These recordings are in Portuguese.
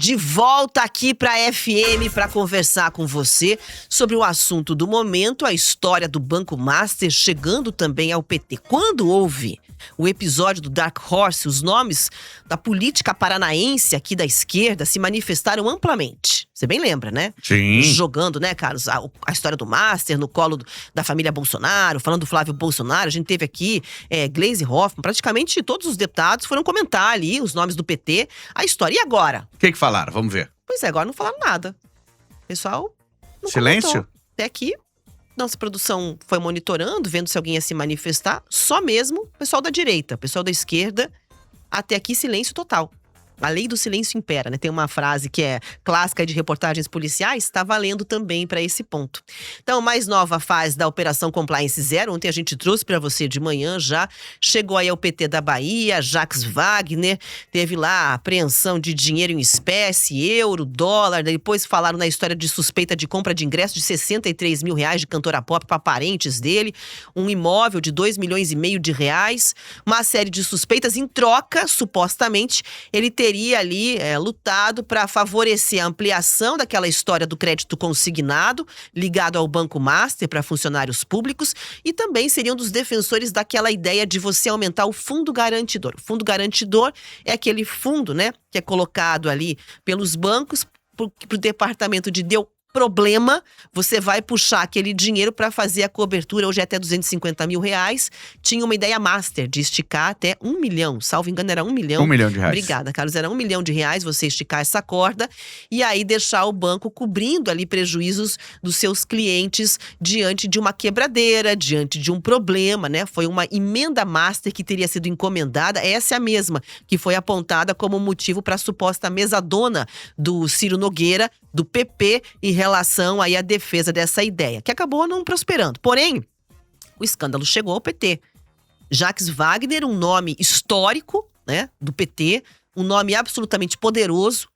De volta aqui para a FM para conversar com você sobre o assunto do momento, a história do Banco Master chegando também ao PT. Quando houve o episódio do Dark Horse, os nomes da política paranaense aqui da esquerda se manifestaram amplamente. Você bem lembra, né? Sim. Jogando, né, Carlos, a história do Master no colo da família Bolsonaro, falando do Flávio Bolsonaro. A gente teve aqui Gleisi Hoffmann, praticamente todos os deputados foram comentar ali os nomes do PT, a história. E agora? O que falaram? Vamos ver. Pois é, agora não falaram nada. O pessoal não Silêncio? comentou. Até aqui, nossa produção foi monitorando, vendo se alguém ia se manifestar. Só mesmo o pessoal da direita, o pessoal da esquerda. Até aqui, silêncio total. A lei do silêncio impera, né? Tem uma frase que é clássica de reportagens policiais, está valendo também para esse ponto. Então, mais nova fase da Operação Compliance Zero. Ontem a gente trouxe para você de manhã já. Chegou aí ao PT da Bahia, Jacques Wagner. Teve lá a apreensão de dinheiro em espécie, euro, dólar. Depois falaram na história de suspeita de compra de ingresso de R$63 mil de cantora pop para parentes dele. Um imóvel de R$2,5 milhões de reais. Uma série de suspeitas. Em troca, supostamente, ele teria ali lutado para favorecer a ampliação daquela história do crédito consignado ligado ao Banco Master para funcionários públicos e também seriam dos defensores daquela ideia de você aumentar o fundo garantidor. O fundo garantidor é aquele fundo, né, que é colocado ali pelos bancos para o departamento de problema, você vai puxar aquele dinheiro para fazer a cobertura, hoje é até R$250 mil. Tinha uma ideia master de esticar até 1 milhão, salvo engano era 1 milhão. R$1 milhão. Obrigada, Carlos, era R$1 milhão você esticar essa corda e aí deixar o banco cobrindo ali prejuízos dos seus clientes diante de uma quebradeira, diante de um problema, né? Foi uma emenda master que teria sido encomendada, essa é a mesma que foi apontada como motivo para a suposta mesadona do Ciro Nogueira, do PP, em relação aí à defesa dessa ideia, que acabou não prosperando. Porém, o escândalo chegou ao PT. Jacques Wagner, um nome histórico, né, do PT, um nome absolutamente poderoso,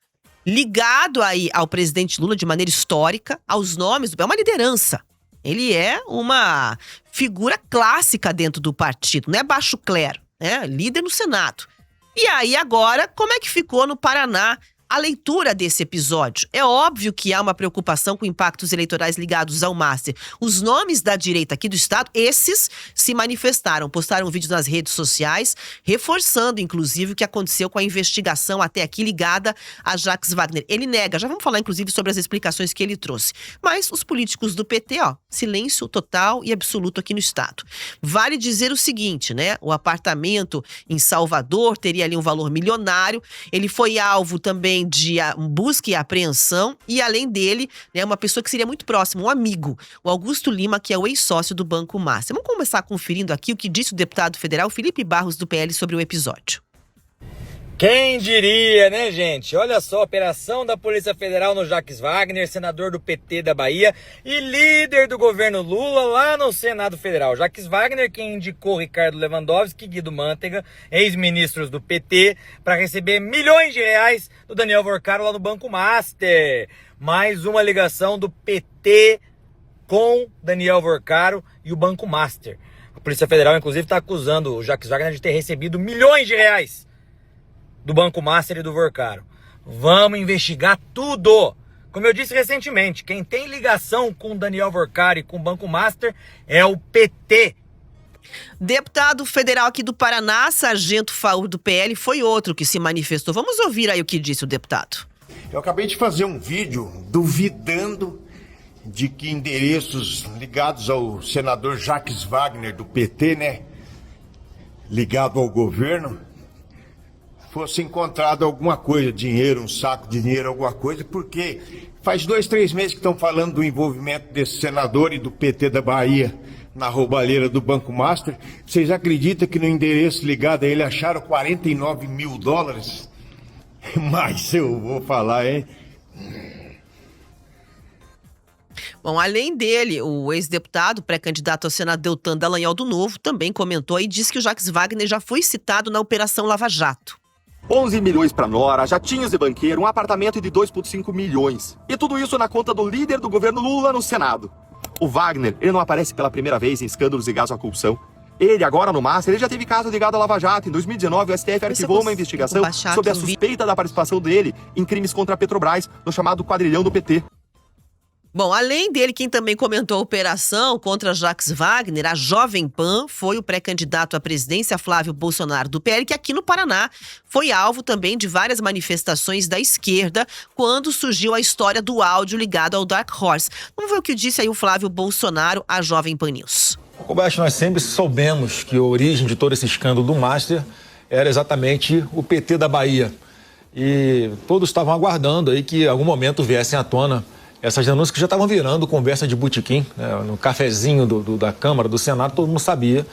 ligado aí ao presidente Lula de maneira histórica, aos nomes, é uma liderança. Ele é uma figura clássica dentro do partido, não é baixo clero, né, líder no Senado. E aí agora, como é que ficou no Paraná a leitura desse episódio? É óbvio que há uma preocupação com impactos eleitorais ligados ao Master. Os nomes da direita aqui do estado, esses se manifestaram, postaram vídeos nas redes sociais, reforçando, inclusive, o que aconteceu com a investigação até aqui ligada a Jacques Wagner. Ele nega, já vamos falar, inclusive, sobre as explicações que ele trouxe. Mas os políticos do PT, silêncio total e absoluto aqui no estado. Vale dizer o seguinte, né? O apartamento em Salvador teria ali um valor milionário. Ele foi alvo também de busca e apreensão e, além dele, né, uma pessoa que seria muito próxima, um amigo, o Augusto Lima, que é o ex-sócio do Banco Master. Vamos começar conferindo aqui o que disse o deputado federal Felipe Barros, do PL, sobre o episódio. Quem diria, né, gente? Olha só, a operação da Polícia Federal no Jacques Wagner, senador do PT da Bahia e líder do governo Lula lá no Senado Federal. Jacques Wagner, quem indicou Ricardo Lewandowski e Guido Mantega, ex-ministros do PT, para receber milhões de reais do Daniel Vorcaro lá no Banco Master. Mais uma ligação do PT com Daniel Vorcaro e o Banco Master. A Polícia Federal, inclusive, está acusando o Jacques Wagner de ter recebido milhões de reais do Banco Master e do Vorcaro. Vamos investigar tudo. Como eu disse recentemente, quem tem ligação com o Daniel Vorcaro e com o Banco Master é o PT. Deputado federal aqui do Paraná, Sargento Faur, do PL, foi outro que se manifestou. Vamos ouvir aí o que disse o deputado. Eu acabei de fazer um vídeo duvidando de que endereços ligados ao senador Jacques Wagner, do PT, né, ligado ao governo, fosse encontrado alguma coisa, dinheiro, um saco de dinheiro, alguma coisa, porque faz 2, 3 meses que estão falando do envolvimento desse senador e do PT da Bahia na roubalheira do Banco Master. Vocês acreditam que no endereço ligado a ele acharam $49 mil? Mas eu vou falar, hein? Bom, além dele, o ex-deputado, pré-candidato ao Senado Deltan Dallagnol do Novo, também comentou e disse que o Jacques Wagner já foi citado na Operação Lava Jato. 11 milhões para nora, jatinhos de banqueiro, um apartamento de 2,5 milhões. E tudo isso na conta do líder do governo Lula no Senado. O Wagner, ele não aparece pela primeira vez em escândalos ligados à corrupção. Ele, agora no Master, ele já teve caso ligado à Lava Jato. Em 2019, o STF arquivou uma investigação sobre a suspeita da participação dele em crimes contra a Petrobras, no chamado quadrilhão do PT. Bom, além dele, quem também comentou a operação contra Jacques Wagner, a Jovem Pan, foi o pré-candidato à presidência Flávio Bolsonaro do PL, que aqui no Paraná foi alvo também de várias manifestações da esquerda quando surgiu a história do áudio ligado ao Dark Horse. Vamos ver o que disse aí o Flávio Bolsonaro à Jovem Pan News. Kobayashi, nós sempre soubemos que a origem de todo esse escândalo do Master era exatamente o PT da Bahia. E todos estavam aguardando aí que em algum momento viessem à tona essas denúncias que já estavam virando conversa de botequim, né? No cafezinho da Câmara, do Senado, todo mundo sabia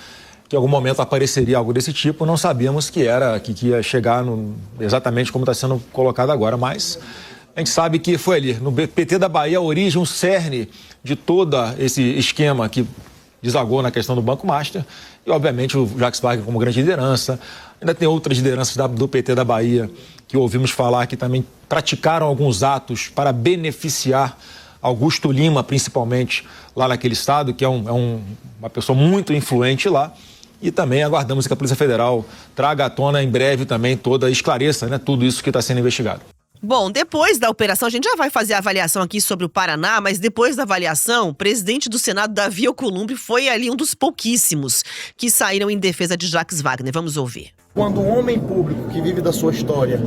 que em algum momento apareceria algo desse tipo. Não sabíamos que ia chegar exatamente como está sendo colocado agora, mas a gente sabe que foi ali, no PT da Bahia, a origem, o cerne de todo esse esquema que desagou na questão do Banco Master. E, obviamente, o Jacques Wagner como grande liderança. Ainda tem outras lideranças do PT da Bahia que ouvimos falar que também praticaram alguns atos para beneficiar Augusto Lima, principalmente, lá naquele estado, que é uma pessoa muito influente lá. E também aguardamos que a Polícia Federal traga à tona em breve também esclareça, né, tudo isso que está sendo investigado. Bom, depois da operação, a gente já vai fazer a avaliação aqui sobre o Paraná, mas depois da avaliação, o presidente do Senado, Davi Alcolumbre, foi ali um dos pouquíssimos que saíram em defesa de Jacques Wagner. Vamos ouvir. Quando um homem público que vive da sua história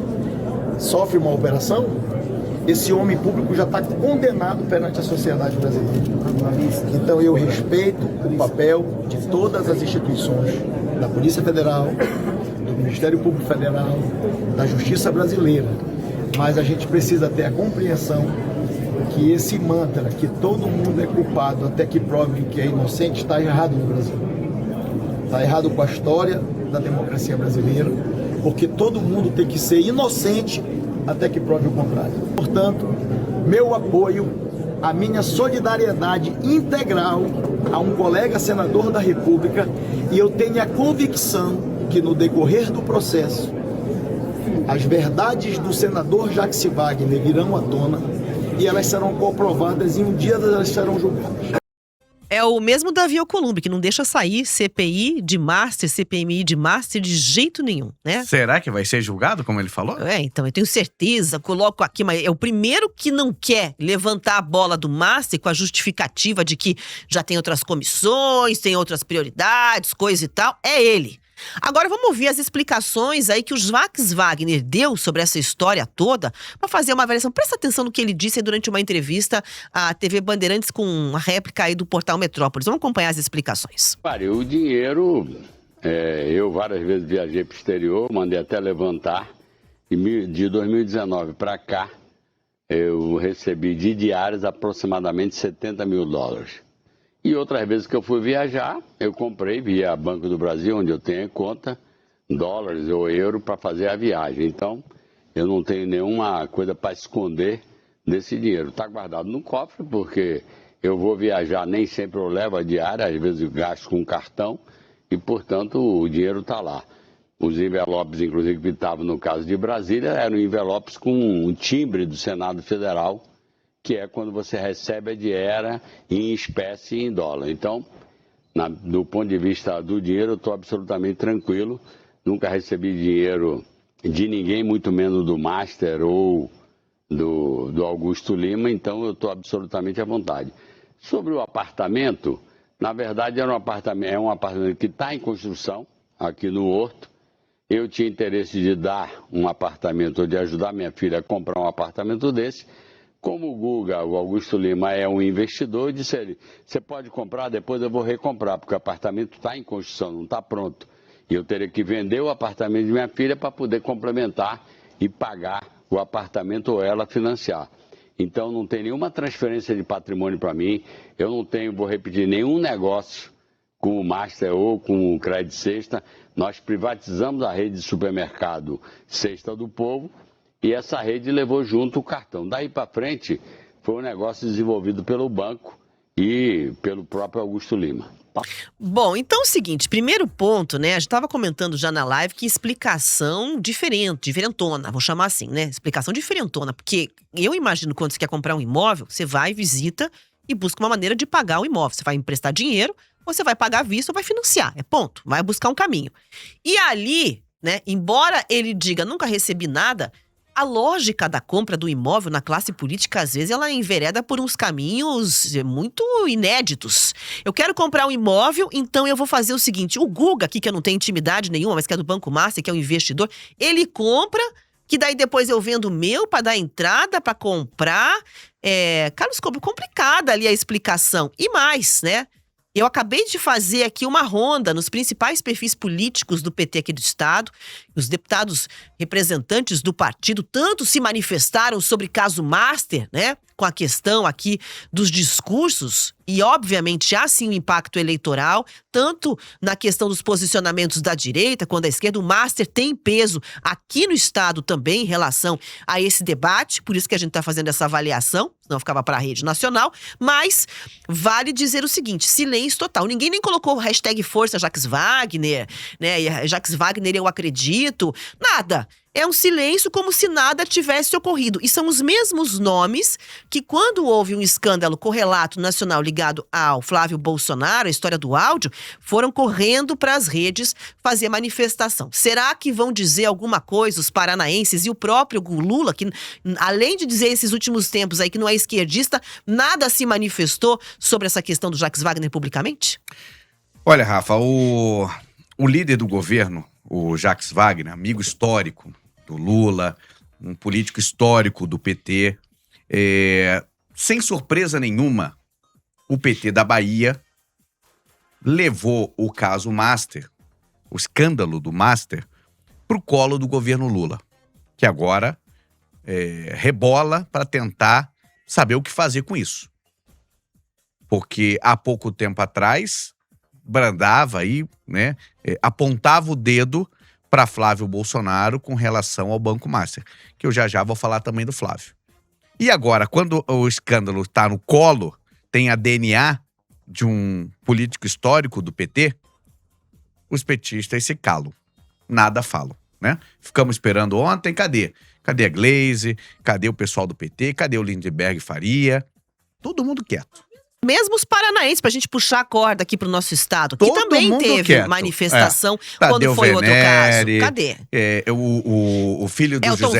sofre uma operação, esse homem público já está condenado perante a sociedade brasileira. Então eu respeito o papel de todas as instituições, da Polícia Federal, do Ministério Público Federal, da Justiça Brasileira. Mas a gente precisa ter a compreensão que esse mantra, que todo mundo é culpado até que prove que é inocente, está errado no Brasil. Está errado com a história da democracia brasileira, porque todo mundo tem que ser inocente até que prove o contrário. Portanto, meu apoio, a minha solidariedade integral a um colega senador da República, e eu tenho a convicção que no decorrer do processo, as verdades do senador Jacques Wagner virão à tona e elas serão comprovadas e um dia elas serão julgadas. É o mesmo Davi Alcolumbre, que não deixa sair CPI de Master, CPMI de Master de jeito nenhum, né? Será que vai ser julgado, como ele falou? Então, eu tenho certeza, coloco aqui, mas é o primeiro que não quer levantar a bola do Master com a justificativa de que já tem outras comissões, tem outras prioridades, coisa e tal, é ele. Agora vamos ouvir as explicações aí que o Jacques Wagner deu sobre essa história toda para fazer uma avaliação. Presta atenção no que ele disse durante uma entrevista à TV Bandeirantes com uma réplica aí do Portal Metrópolis. Vamos acompanhar as explicações. O dinheiro, eu várias vezes viajei para o exterior, mandei até levantar. E de 2019 para cá, eu recebi de diárias aproximadamente $70 mil. E outras vezes que eu fui viajar, eu comprei via Banco do Brasil, onde eu tenho conta, dólares ou euro para fazer a viagem. Então, eu não tenho nenhuma coisa para esconder desse dinheiro. Está guardado no cofre, porque eu vou viajar, nem sempre eu levo a diária, às vezes eu gasto com cartão, e, portanto, o dinheiro está lá. Os envelopes, inclusive, que estavam no caso de Brasília, eram envelopes com um timbre do Senado Federal, que é quando você recebe a diária em espécie e em dólar. Então, do ponto de vista do dinheiro, eu estou absolutamente tranquilo. Nunca recebi dinheiro de ninguém, muito menos do Master ou do Augusto Lima, então eu estou absolutamente à vontade. Sobre o apartamento, na verdade é um apartamento que está em construção, aqui no Horto. Eu tinha interesse de dar um apartamento, ou de ajudar minha filha a comprar um apartamento desse. Como o Guga, o Augusto Lima, é um investidor, eu disse a ele, você pode comprar, depois eu vou recomprar, porque o apartamento está em construção, não está pronto. E eu teria que vender o apartamento de minha filha para poder complementar e pagar o apartamento ou ela financiar. Então não tem nenhuma transferência de patrimônio para mim, eu não tenho, vou repetir, nenhum negócio com o Master ou com o Crédito Sexta. Nós privatizamos a rede de supermercado Sexta do Povo, e essa rede levou junto o cartão. Daí para frente, foi um negócio desenvolvido pelo banco e pelo próprio Augusto Lima. Bom, então é o seguinte, primeiro ponto, né, a gente estava comentando já na live que explicação diferentona, vou chamar assim, né, explicação diferentona, porque eu imagino quando você quer comprar um imóvel, você vai, visita e busca uma maneira de pagar o imóvel. Você vai emprestar dinheiro você vai pagar à vista ou vai financiar. É ponto. Vai buscar um caminho. E ali, né, embora ele diga nunca recebi nada, a lógica da compra do imóvel na classe política, às vezes, ela envereda por uns caminhos muito inéditos. Eu quero comprar um imóvel, então eu vou fazer o seguinte: o Guga, aqui que eu não tenho intimidade nenhuma, mas que é do Banco Master, que é um investidor, ele compra, que daí depois eu vendo o meu para dar entrada, para comprar. Carlos Cobre, complicada ali a explicação. E mais, né? Eu acabei de fazer aqui uma ronda nos principais perfis políticos do PT aqui do estado. Os deputados representantes do partido tanto se manifestaram sobre caso Master, né? Com a questão aqui dos discursos. E, obviamente, há sim um impacto eleitoral, tanto na questão dos posicionamentos da direita quanto da esquerda. O Master tem peso aqui no estado também em relação a esse debate. Por isso que a gente está fazendo essa avaliação, senão ficava para a rede nacional. Mas vale dizer o seguinte: silêncio total. Ninguém nem colocou o hashtag Força Jacques Wagner, né? E Jacques Wagner eu acredito. Nada. É um silêncio como se nada tivesse ocorrido. E são os mesmos nomes que, quando houve um escândalo correlato nacional ligado ao Flávio Bolsonaro, a história do áudio, foram correndo para as redes fazer manifestação. Será que vão dizer alguma coisa os paranaenses e o próprio Lula, que além de dizer esses últimos tempos aí que não é esquerdista, nada se manifestou sobre essa questão do Jacques Wagner publicamente? Olha, Rafa, o líder do governo, o Jacques Wagner, amigo histórico do Lula, um político histórico do PT, sem surpresa nenhuma, o PT da Bahia levou o caso Master, o escândalo do Master, para o colo do governo Lula, que agora rebola para tentar saber o que fazer com isso. Porque há pouco tempo atrás brandava aí, né, apontava o dedo para Flávio Bolsonaro com relação ao Banco Master, que eu já vou falar também do Flávio. E agora, quando o escândalo está no colo, tem a DNA de um político histórico do PT, os petistas se calam, nada falam, né? Ficamos esperando ontem, cadê? Cadê a Glaze? Cadê o pessoal do PT? Cadê o Lindenberg Faria? Todo mundo quieto. Mesmo os paranaenses, pra gente puxar a corda aqui pro nosso estado, que também teve quieto. manifestação Tadeu quando foi Venere, outro caso. Cadê? O filho do Elton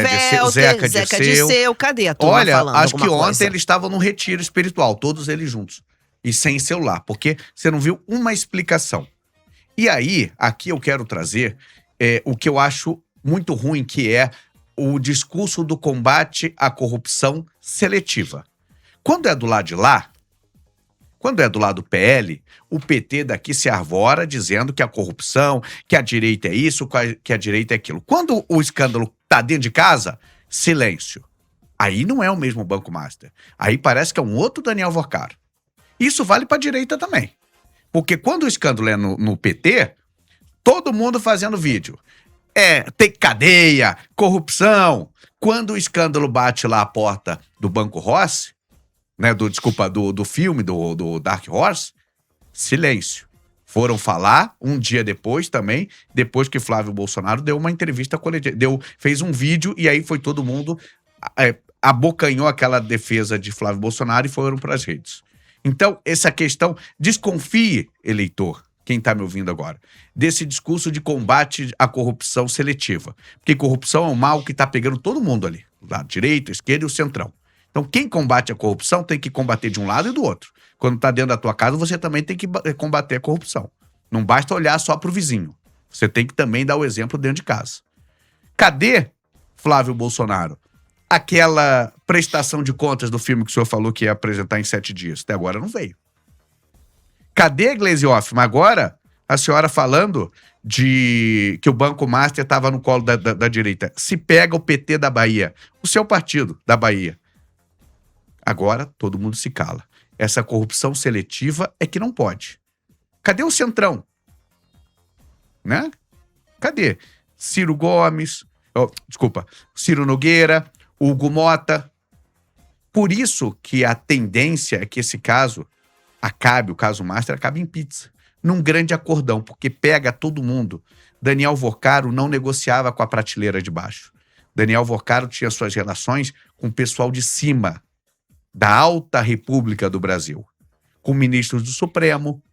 Zeca Zeca Dirceu. Dirceu, cadê a turma Olha, falando acho que alguma ontem coisa? eles estavam num retiro espiritual, todos eles juntos. E sem celular, porque você não viu uma explicação. E aí, aqui eu quero trazer o que eu acho muito ruim, que é o discurso do combate à corrupção seletiva. Quando é do lado de lá, quando é do lado do PL, o PT daqui se arvora dizendo que a corrupção, que a direita é isso, que a direita é aquilo. Quando o escândalo tá dentro de casa, silêncio. Aí não é o mesmo Banco Master. Aí parece que é um outro Daniel Vorcaro. Isso vale para a direita também. Porque quando o escândalo é no PT, todo mundo fazendo vídeo. Tem cadeia, corrupção. Quando o escândalo bate lá a porta do Banco Rossi, né, do filme, do Dark Horse, silêncio. Foram falar um dia depois também, depois que Flávio Bolsonaro deu uma entrevista coletiva, fez um vídeo e aí foi todo mundo, abocanhou aquela defesa de Flávio Bolsonaro e foram para as redes. Então, essa questão, desconfie, eleitor, quem está me ouvindo agora, desse discurso de combate à corrupção seletiva. Porque corrupção é um mal que está pegando todo mundo ali, lado direito, esquerdo e o centrão. Então, quem combate a corrupção tem que combater de um lado e do outro. Quando está dentro da tua casa, você também tem que combater a corrupção. Não basta olhar só para o vizinho. Você tem que também dar o exemplo dentro de casa. Cadê, Flávio Bolsonaro, aquela prestação de contas do filme que o senhor falou que ia apresentar em 7 dias? Até agora não veio. Cadê a Glaze Hoffmann? Agora, a senhora falando de que o Banco Master estava no colo da direita. Se pega o PT da Bahia, o seu partido da Bahia. Agora, todo mundo se cala. Essa corrupção seletiva é que não pode. Cadê o Centrão? Né? Cadê? Ciro Gomes, Ciro Nogueira, Hugo Mota. Por isso que a tendência é que esse caso o caso Master acabe em pizza. Num grande acordão, porque pega todo mundo. Daniel Vorcaro não negociava com a prateleira de baixo. Daniel Vorcaro tinha suas relações com o pessoal de cima da Alta República do Brasil, com ministros do Supremo,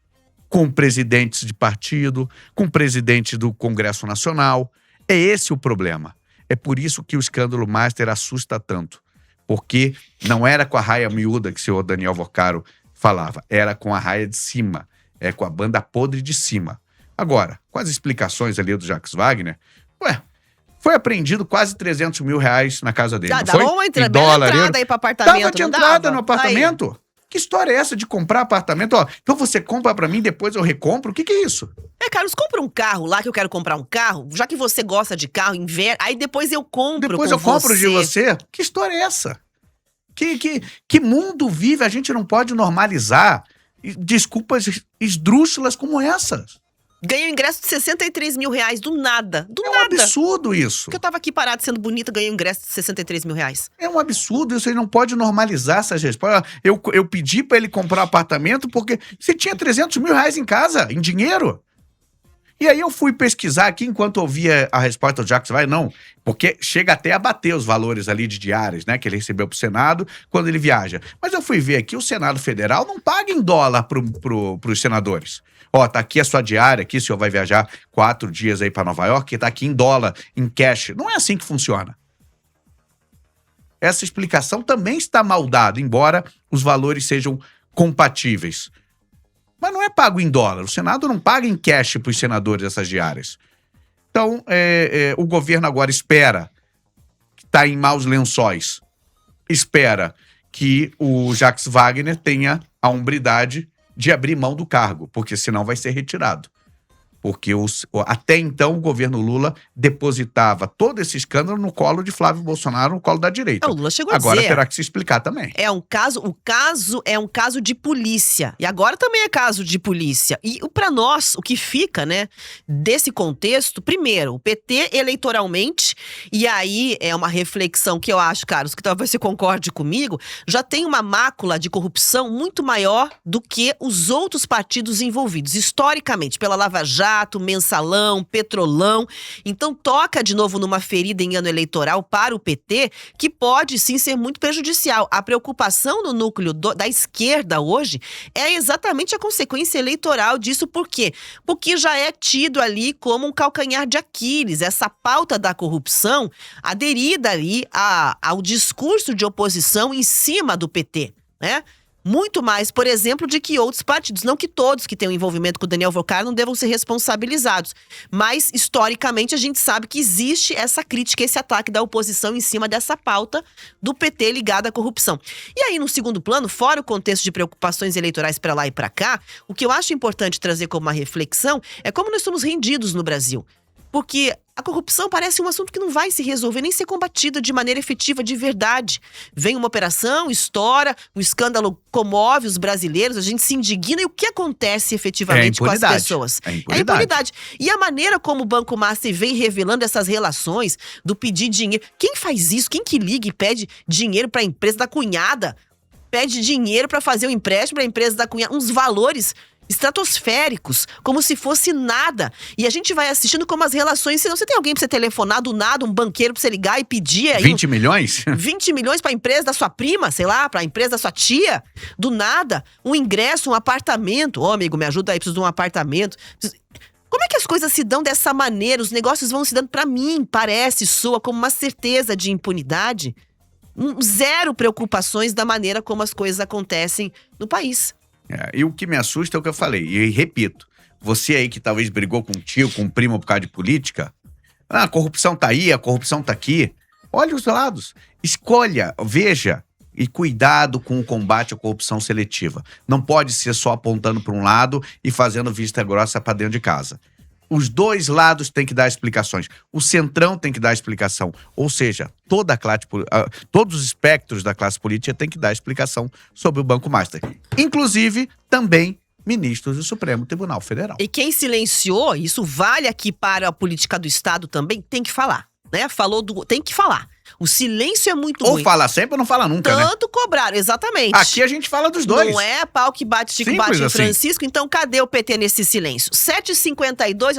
com presidentes de partido, com presidente do Congresso Nacional. É esse o problema. É por isso que o escândalo Master assusta tanto. Porque não era com a raia miúda que o senhor Daniel Vocaro falava, era com a raia de cima, com a banda podre de cima. Agora, com as explicações ali do Jacques Wagner, foi apreendido quase 300 mil reais na casa dele. Dá uma entrada aí para apartamento. Tava de entrada no apartamento. Aí. Que história é essa de comprar apartamento? Então você compra pra mim, depois eu recompro? O que é isso? Carlos, compra um carro lá, que eu quero comprar um carro. Já que você gosta de carro, aí depois eu compro Depois eu compro de você? Que história é essa? Que mundo vive? A gente não pode normalizar desculpas esdrúxulas como essas. Ganhei um ingresso de 63 mil reais do nada. É um absurdo isso. Porque eu tava aqui parado sendo bonita, ganhei um ingresso de 63 mil reais. É um absurdo isso, ele não pode normalizar essas respostas. Eu pedi pra ele comprar um apartamento porque você tinha 300 mil reais em casa, em dinheiro. E aí eu fui pesquisar aqui enquanto ouvia a resposta do Jacques Wagner, não, porque chega até a bater os valores ali de diárias, né, que ele recebeu pro Senado quando ele viaja. Mas eu fui ver aqui, o Senado Federal não paga em dólar pros senadores. Tá aqui a sua diária, aqui o senhor vai viajar 4 dias aí pra Nova York, tá aqui em dólar, em cash. Não é assim que funciona. Essa explicação também está mal dada, embora os valores sejam compatíveis. Mas não é pago em dólar. O Senado não paga em cash para os senadores essas diárias. Então, o governo agora espera, que está em maus lençóis, espera que o Jacques Wagner tenha a hombridade de abrir mão do cargo, porque senão vai ser retirado. Porque até então o governo Lula depositava todo esse escândalo no colo de Flávio Bolsonaro, no colo da direita. O Lula chegou a dizer. Agora terá que se explicar também. O caso é um caso de polícia. E agora também é caso de polícia. E para nós, o que fica, né, desse contexto, primeiro, o PT eleitoralmente, e aí é uma reflexão que eu acho, Carlos, que talvez você concorde comigo, já tem uma mácula de corrupção muito maior do que os outros partidos envolvidos, historicamente, pela Lava Jato, Mensalão, Petrolão. Então toca de novo numa ferida em ano eleitoral para o PT, que pode sim ser muito prejudicial. A preocupação no núcleo da esquerda hoje é exatamente a consequência eleitoral disso. Por quê? Porque já é tido ali como um calcanhar de Aquiles, essa pauta da corrupção aderida ali ao discurso de oposição em cima do PT, né? Muito mais, por exemplo, de que outros partidos. Não que todos que têm um envolvimento com o Daniel Vocaro não devam ser responsabilizados. Mas, historicamente, a gente sabe que existe essa crítica, esse ataque da oposição em cima dessa pauta do PT ligada à corrupção. E aí, no segundo plano, fora o contexto de preocupações eleitorais para lá e para cá, o que eu acho importante trazer como uma reflexão é como nós somos rendidos no Brasil. Porque a corrupção parece um assunto que não vai se resolver nem ser combatida de maneira efetiva, de verdade. Vem uma operação, estoura, um escândalo comove os brasileiros, a gente se indigna e o que acontece efetivamente com as pessoas? É impunidade. E a maneira como o Banco Master vem revelando essas relações do pedir dinheiro. Quem faz isso? Quem que liga e pede dinheiro para a empresa da cunhada? Pede dinheiro para fazer um empréstimo para a empresa da cunhada. Uns valores estratosféricos, como se fosse nada. E a gente vai assistindo como as relações... Se você tem alguém pra você telefonar do nada, um banqueiro pra você ligar e pedir... Aí 20 milhões? 20 milhões pra empresa da sua prima, sei lá, pra empresa da sua tia. Do nada, um ingresso, um apartamento. Amigo, me ajuda aí, preciso de um apartamento. Como é que as coisas se dão dessa maneira? Os negócios vão se dando, pra mim, soa como uma certeza de impunidade. Zero preocupações da maneira como as coisas acontecem no país. E o que me assusta é o que eu falei, e repito, você aí que talvez brigou com um tio, com um primo por causa de política, a corrupção tá aí, a corrupção tá aqui, olha os lados, escolha, veja, e cuidado com o combate à corrupção seletiva. Não pode ser só apontando para um lado e fazendo vista grossa para dentro de casa. Os dois lados têm que dar explicações. O centrão tem que dar explicação. Ou seja, todos os espectros da classe política têm que dar explicação sobre o Banco Master. Inclusive, também ministros do Supremo Tribunal Federal. E quem silenciou, isso vale aqui para a política do Estado também, tem que falar, né? Tem que falar. O silêncio é muito ruim. Ou fala sempre ou não fala nunca, né? Tanto cobrar, exatamente. Aqui a gente fala dos dois. Não é pau que bate, Chico bate em Francisco. Então cadê o PT nesse silêncio? 7h52,